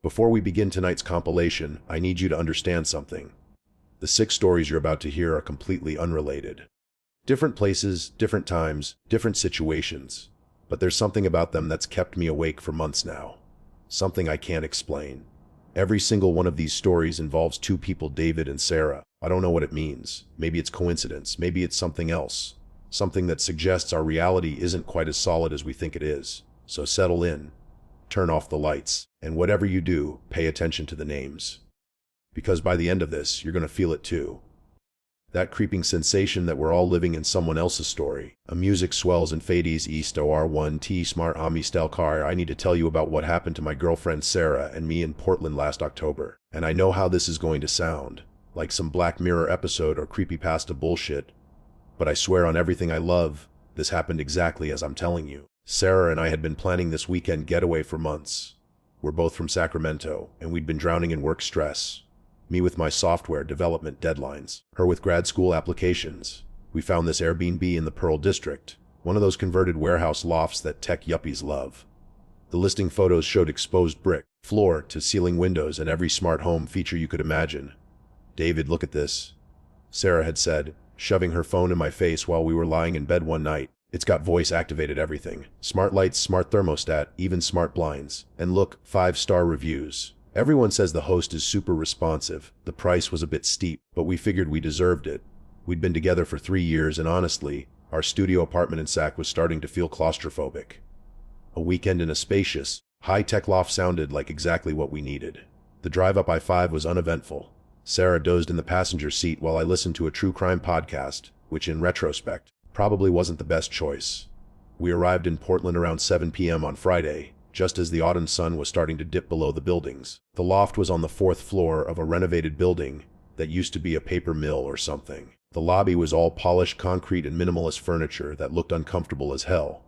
Before we begin tonight's compilation, I need you to understand something. The 6 stories you're about to hear are completely unrelated. Different places, different times, different situations. But there's something about them that's kept me awake for months now. Something I can't explain. Every single one of these stories involves 2 people, David and Sarah. I don't know what it means. Maybe it's coincidence. Maybe it's something else. Something that suggests our reality isn't quite as solid as we think it is. So settle in. Turn off the lights. And whatever you do, pay attention to the names. Because by the end of this, you're going to feel it too. That creeping sensation that we're all living in someone else's story. A music swells and fades east OR1T smart Ami style car. I need to tell you about what happened to my girlfriend Sarah and me in Portland last October. And I know how this is going to sound. Like some Black Mirror episode or creepypasta bullshit. But I swear on everything I love, this happened exactly as I'm telling you. Sarah and I had been planning this weekend getaway for months. We're both from Sacramento, and we'd been drowning in work stress. Me with my software development deadlines, her with grad school applications. We found this Airbnb in the Pearl District, one of those converted warehouse lofts that tech yuppies love. The listing photos showed exposed brick, floor to ceiling windows, and every smart home feature you could imagine. "David, look at this," Sarah had said, shoving her phone in my face while we were lying in bed one night. "It's got voice-activated everything. Smart lights, smart thermostat, even smart blinds. And look, 5-star reviews. Everyone says the host is super responsive. The price was a bit steep, but we figured we deserved it. We'd been together for 3 years, and honestly, our studio apartment in Sac was starting to feel claustrophobic. A weekend in a spacious, high-tech loft sounded like exactly what we needed. The drive up I-5 was uneventful. Sarah dozed in the passenger seat while I listened to a true crime podcast, which in retrospect, probably wasn't the best choice. We arrived in Portland around 7 p.m. on Friday, just as the autumn sun was starting to dip below the buildings. The loft was on the 4th floor of a renovated building that used to be a paper mill or something. The lobby was all polished concrete and minimalist furniture that looked uncomfortable as hell.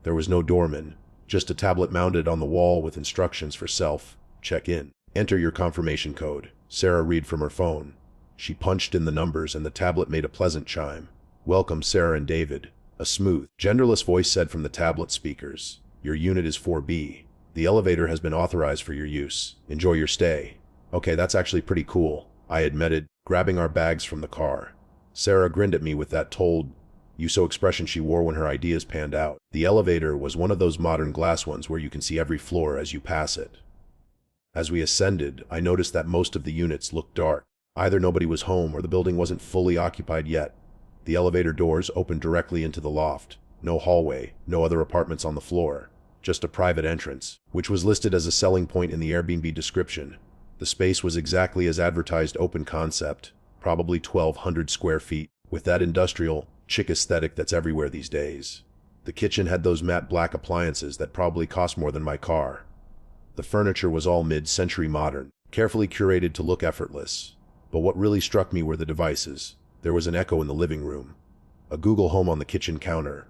There was no doorman, just a tablet mounted on the wall with instructions for self-check in. "Enter your confirmation code," Sarah read from her phone. She punched in the numbers and the tablet made a pleasant chime. "Welcome, Sarah and David," a smooth, genderless voice said from the tablet speakers. "Your unit is 4B. The elevator has been authorized for your use. Enjoy your stay." "Okay, that's actually pretty cool," I admitted, grabbing our bags from the car. Sarah grinned at me with that told you so expression she wore when her ideas panned out. The elevator was one of those modern glass ones where you can see every floor as you pass it. As we ascended, I noticed that most of the units looked dark. Either nobody was home or the building wasn't fully occupied yet. The elevator doors opened directly into the loft. No hallway, no other apartments on the floor. Just a private entrance, which was listed as a selling point in the Airbnb description. The space was exactly as advertised, open concept, probably 1,200 square feet, with that industrial, chic aesthetic that's everywhere these days. The kitchen had those matte black appliances that probably cost more than my car. The furniture was all mid-century modern, carefully curated to look effortless. But what really struck me were the devices. There was an Echo in the living room, a Google Home on the kitchen counter,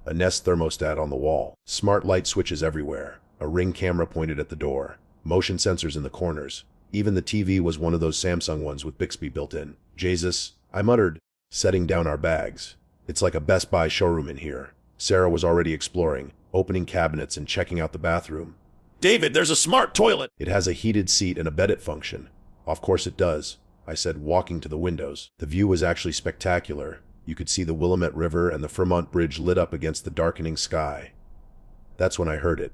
a Nest thermostat on the wall, smart light switches everywhere, a Ring camera pointed at the door, motion sensors in the corners. Even the TV was one of those Samsung ones with Bixby built in. "Jesus," I muttered, setting down our bags. "It's like a Best Buy showroom in here." Sarah was already exploring, opening cabinets and checking out the bathroom. "David, there's a smart toilet!" "It has a heated seat and a bed it function." "Of course it does," I said, walking to the windows. The view was actually spectacular. You could see the Willamette River and the Fremont Bridge lit up against the darkening sky. That's when I heard it.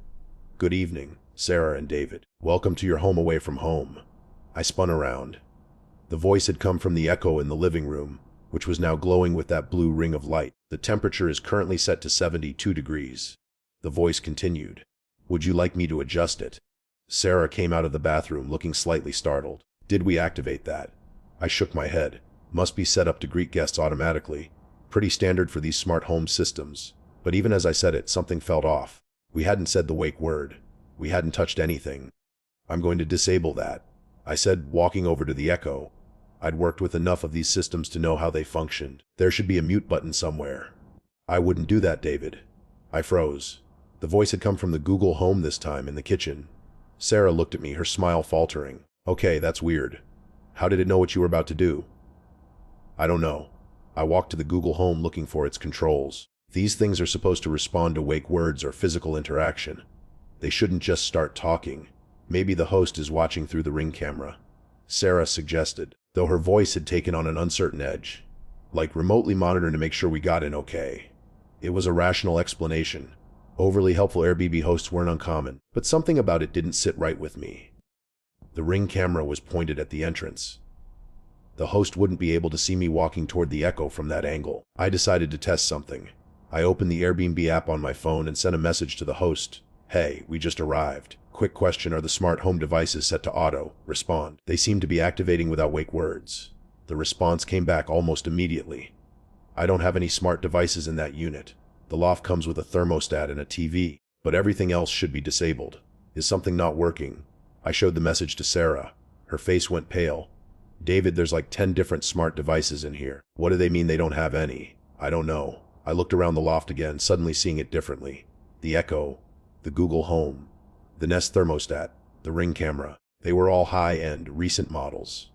"Good evening, Sarah and David. Welcome to your home away from home." I spun around. The voice had come from the Echo in the living room, which was now glowing with that blue ring of light. "The temperature is currently set to 72 degrees. The voice continued. "Would you like me to adjust it?" Sarah came out of the bathroom looking slightly startled. "Did we activate that?" I shook my head. "Must be set up to greet guests automatically. Pretty standard for these smart home systems." But even as I said it, something felt off. We hadn't said the wake word. We hadn't touched anything. "I'm going to disable that," I said, walking over to the Echo. I'd worked with enough of these systems to know how they functioned. There should be a mute button somewhere. "I wouldn't do that, David." I froze. The voice had come from the Google Home this time, in the kitchen. Sarah looked at me, her smile faltering. "Okay, that's weird. How did it know what you were about to do?" "I don't know." I walked to the Google Home looking for its controls. These things are supposed to respond to wake words or physical interaction. They shouldn't just start talking. Maybe the host is watching through the Ring camera, Sarah suggested, though her voice had taken on an uncertain edge. Like remotely monitoring to make sure we got in okay. It was a rational explanation. Overly helpful Airbnb hosts weren't uncommon, but something about it didn't sit right with me. The Ring camera was pointed at the entrance. The host wouldn't be able to see me walking toward the Echo from that angle. I decided to test something. I opened the Airbnb app on my phone and sent a message to the host. Hey, we just arrived. Quick question, are the smart home devices set to auto respond? They seem to be activating without wake words. The response came back almost immediately. I don't have any smart devices in that unit. The loft comes with a thermostat and a TV, but everything else should be disabled. Is something not working? I showed the message to Sarah. Her face went pale. David, there's like 10 different smart devices in here. What do they mean they don't have any? I don't know. I looked around the loft again, suddenly seeing it differently. The Echo, the Google Home, the Nest thermostat, the Ring camera. They were all high-end, recent models.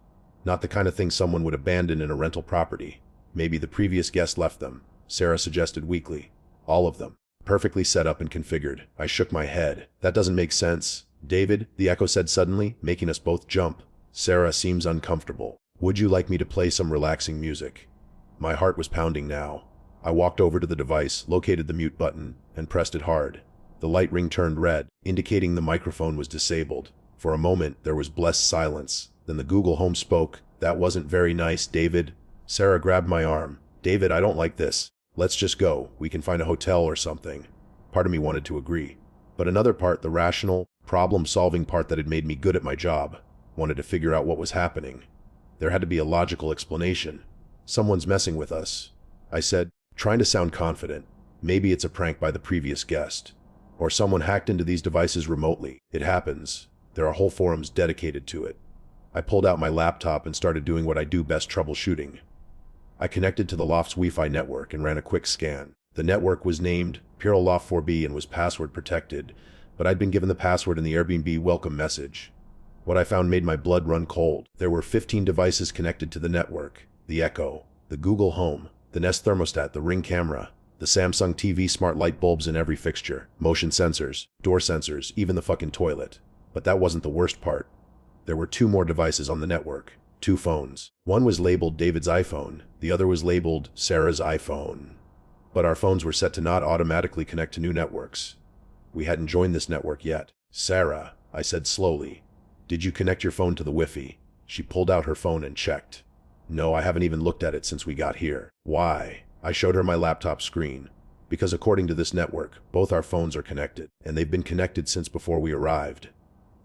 Not the kind of thing someone would abandon in a rental property. Maybe the previous guest left them, Sarah suggested weakly. All of them. Perfectly set up and configured. I shook my head. That doesn't make sense. David, the Echo said suddenly, making us both jump. Sarah seems uncomfortable. Would you like me to play some relaxing music? My heart was pounding now. I walked over to the device, located the mute button, and pressed it hard. The light ring turned red, indicating the microphone was disabled. For a moment, there was blessed silence. Then the Google Home spoke. That wasn't very nice, David. Sarah grabbed my arm. David, I don't like this. Let's just go. We can find a hotel or something. Part of me wanted to agree. But another part, the rational, problem-solving part that had made me good at my job, wanted to figure out what was happening. There had to be a logical explanation. Someone's messing with us, I said, trying to sound confident. Maybe it's a prank by the previous guest. Or someone hacked into these devices remotely. It happens. There are whole forums dedicated to it. I pulled out my laptop and started doing what I do best, troubleshooting. I connected to the loft's Wi-Fi network and ran a quick scan. The network was named Pure Loft 4B and was password protected, but I'd been given the password in the Airbnb welcome message. What I found made my blood run cold. There were 15 devices connected to the network. The Echo, the Google Home, the Nest thermostat, the Ring camera, the Samsung TV, smart light bulbs in every fixture, motion sensors, door sensors, even the fucking toilet. But that wasn't the worst part. There were 2 more devices on the network. 2 phones. One was labeled David's iPhone, the other was labeled Sarah's iPhone. But our phones were set to not automatically connect to new networks. We hadn't joined this network yet. Sarah, I said slowly, did you connect your phone to the Wi-Fi? She pulled out her phone and checked. No, I haven't even looked at it since we got here. Why? I showed her my laptop screen. Because according to this network, both our phones are connected, and they've been connected since before we arrived.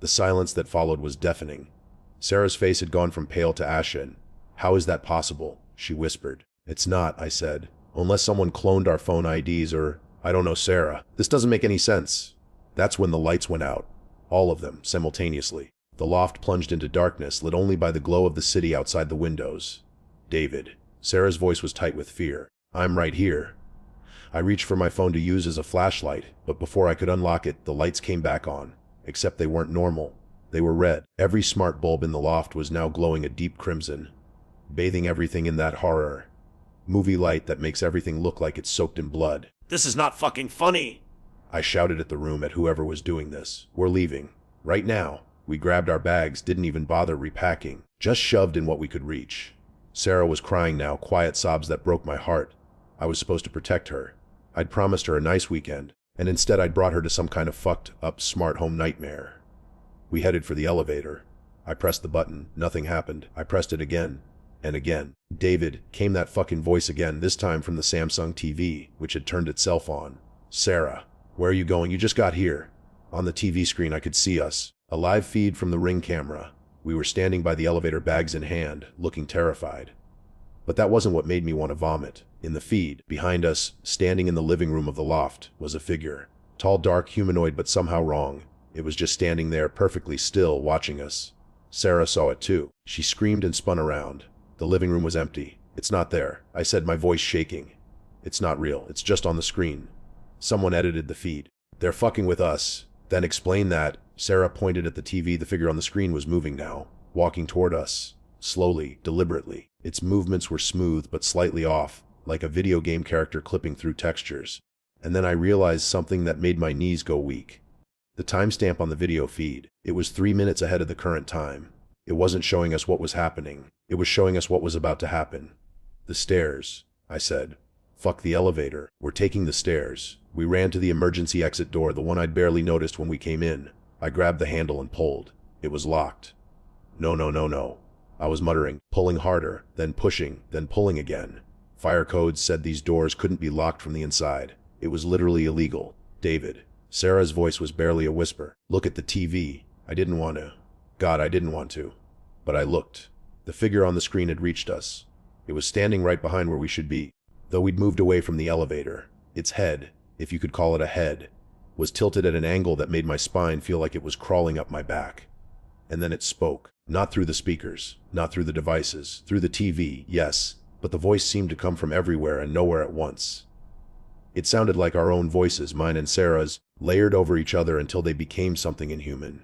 The silence that followed was deafening. Sarah's face had gone from pale to ashen. How is that possible? She whispered. It's not, I said. Unless someone cloned our phone IDs or, I don't know, Sarah. This doesn't make any sense. That's when the lights went out. All of them, simultaneously. The loft plunged into darkness, lit only by the glow of the city outside the windows. David. Sarah's voice was tight with fear. I'm right here. I reached for my phone to use as a flashlight, but before I could unlock it, the lights came back on. Except they weren't normal. They were red. Every smart bulb in the loft was now glowing a deep crimson, bathing everything in that horror. Movie light that makes everything look like it's soaked in blood. This is not fucking funny! I shouted at the room at whoever was doing this. We're leaving. Right now. We grabbed our bags, didn't even bother repacking. Just shoved in what we could reach. Sarah was crying now, quiet sobs that broke my heart. I was supposed to protect her. I'd promised her a nice weekend, and instead I'd brought her to some kind of fucked up smart home nightmare. We headed for the elevator. I pressed the button. Nothing happened. I pressed it again. And again. David, came that fucking voice again, this time from the Samsung TV, which had turned itself on. Sarah, where are you going? You just got here. On the TV screen I could see us. A live feed from the Ring camera. We were standing by the elevator, bags in hand, looking terrified. But that wasn't what made me want to vomit. In the feed, behind us, standing in the living room of the loft, was a figure. Tall, dark, humanoid, but somehow wrong. It was just standing there, perfectly still, watching us. Sarah saw it too. She screamed and spun around. The living room was empty. It's not there, I said, my voice shaking. It's not real. It's just on the screen. Someone edited the feed. They're fucking with us. Then explain that. Sarah pointed at the TV. The figure on the screen was moving now, walking toward us. Slowly, deliberately. Its movements were smooth but slightly off, like a video game character clipping through textures. And then I realized something that made my knees go weak. The timestamp on the video feed, it was 3 minutes ahead of the current time. It wasn't showing us what was happening. It was showing us what was about to happen. The stairs, I said. Fuck the elevator. We're taking the stairs. We ran to the emergency exit door, the one I'd barely noticed when we came in. I grabbed the handle and pulled. It was locked. No, no, no, no. I was muttering, pulling harder, then pushing, then pulling again. Fire codes said these doors couldn't be locked from the inside. It was literally illegal. David. Sarah's voice was barely a whisper. Look at the TV. I didn't want to. God, I didn't want to. But I looked. The figure on the screen had reached us. It was standing right behind where we should be. Though we'd moved away from the elevator, its head, if you could call it a head, was tilted at an angle that made my spine feel like it was crawling up my back. And then it spoke. Not through the speakers, not through the devices, through the TV, yes, but the voice seemed to come from everywhere and nowhere at once. It sounded like our own voices, mine and Sarah's, layered over each other until they became something inhuman.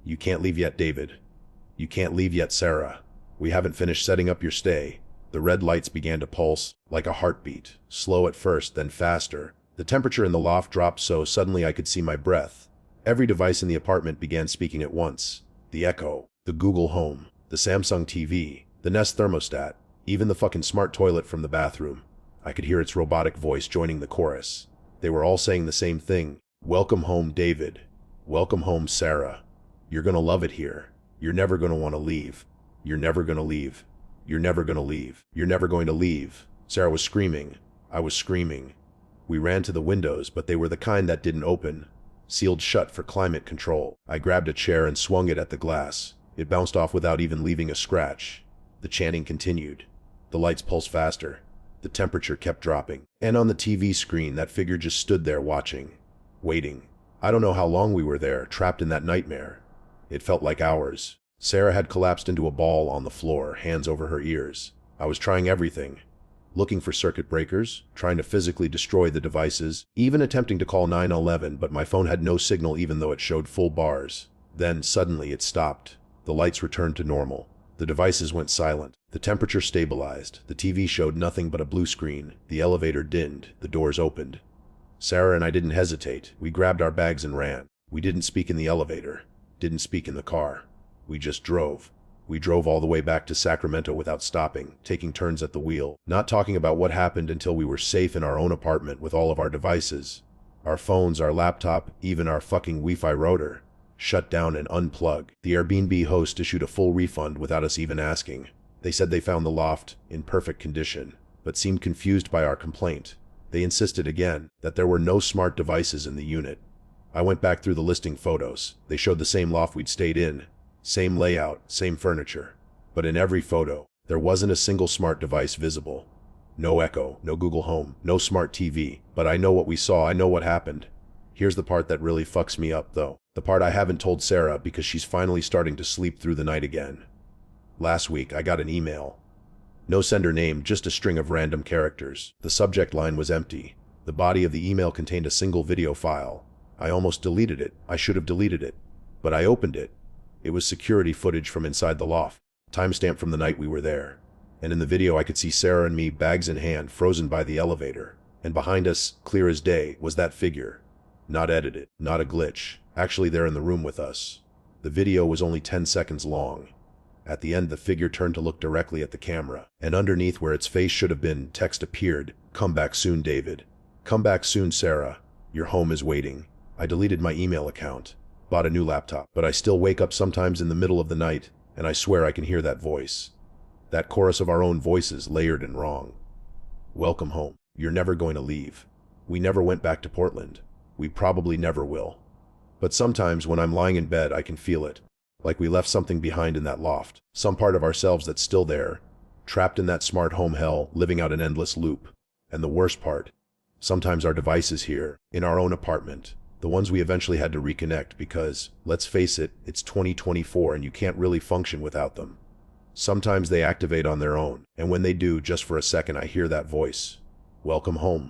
You can't leave yet, David. You can't leave yet, Sarah. We haven't finished setting up your stay. The red lights began to pulse, like a heartbeat, slow at first, then faster. The temperature in the loft dropped so suddenly I could see my breath. Every device in the apartment began speaking at once. The Echo, the Google Home, the Samsung TV, the Nest thermostat, even the fucking smart toilet from the bathroom. I could hear its robotic voice joining the chorus. They were all saying the same thing. Welcome home, David. Welcome home, Sarah. You're gonna love it here. You're never gonna want to leave. You're never gonna leave. You're never gonna leave. You're never going to leave. Sarah was screaming. I was screaming. We ran to the windows, but they were the kind that didn't open. Sealed shut for climate control. I grabbed a chair and swung it at the glass. It bounced off without even leaving a scratch. The chanting continued. The lights pulsed faster. The temperature kept dropping. And on the TV screen, that figure just stood there watching. Waiting. I don't know how long we were there, trapped in that nightmare. It felt like hours. Sarah had collapsed into a ball on the floor, hands over her ears. I was trying everything. Looking for circuit breakers, trying to physically destroy the devices, even attempting to call 911, but my phone had no signal even though it showed full bars. Then, suddenly, it stopped. The lights returned to normal. The devices went silent. The temperature stabilized. The TV showed nothing but a blue screen. The elevator dinned. The doors opened. Sarah and I didn't hesitate. We grabbed our bags and ran. We didn't speak in the elevator. Didn't speak in the car. We just drove. We drove all the way back to Sacramento without stopping, taking turns at the wheel, not talking about what happened until we were safe in our own apartment with all of our devices. Our phones, our laptop, even our fucking Wi-Fi router. Shut down and unplug. The Airbnb host issued a full refund without us even asking. They said they found the loft in perfect condition, but seemed confused by our complaint. They insisted again that there were no smart devices in the unit. I went back through the listing photos. They showed the same loft we'd stayed in. Same layout, same furniture. But in every photo, there wasn't a single smart device visible. No Echo, no Google Home, no smart TV. But I know what we saw, I know what happened. Here's the part that really fucks me up, though. The part I haven't told Sarah because she's finally starting to sleep through the night again. Last week, I got an email. No sender name, just a string of random characters. The subject line was empty. The body of the email contained a single video file. I almost deleted it. I should have deleted it. But I opened it. It was security footage from inside the loft, timestamp from the night we were there. And in the video I could see Sarah and me, bags in hand, frozen by the elevator. And behind us, clear as day, was that figure. Not edited, not a glitch, actually there in the room with us. The video was only 10 seconds long. At the end, the figure turned to look directly at the camera, and underneath where its face should have been, text appeared, "Come back soon, David. Come back soon, Sarah. Your home is waiting." I deleted my email account. Bought a new laptop, but I still wake up sometimes in the middle of the night, and I swear I can hear that voice. That chorus of our own voices, layered and wrong. Welcome home. You're never going to leave. We never went back to Portland. We probably never will. But sometimes when I'm lying in bed, I can feel it. Like we left something behind in that loft. Some part of ourselves that's still there. Trapped in that smart home hell, living out an endless loop. And the worst part, sometimes our devices here, in our own apartment. The ones we eventually had to reconnect because, let's face it, it's 2024 and you can't really function without them. Sometimes they activate on their own, and when they do, just for a second I hear that voice. Welcome home.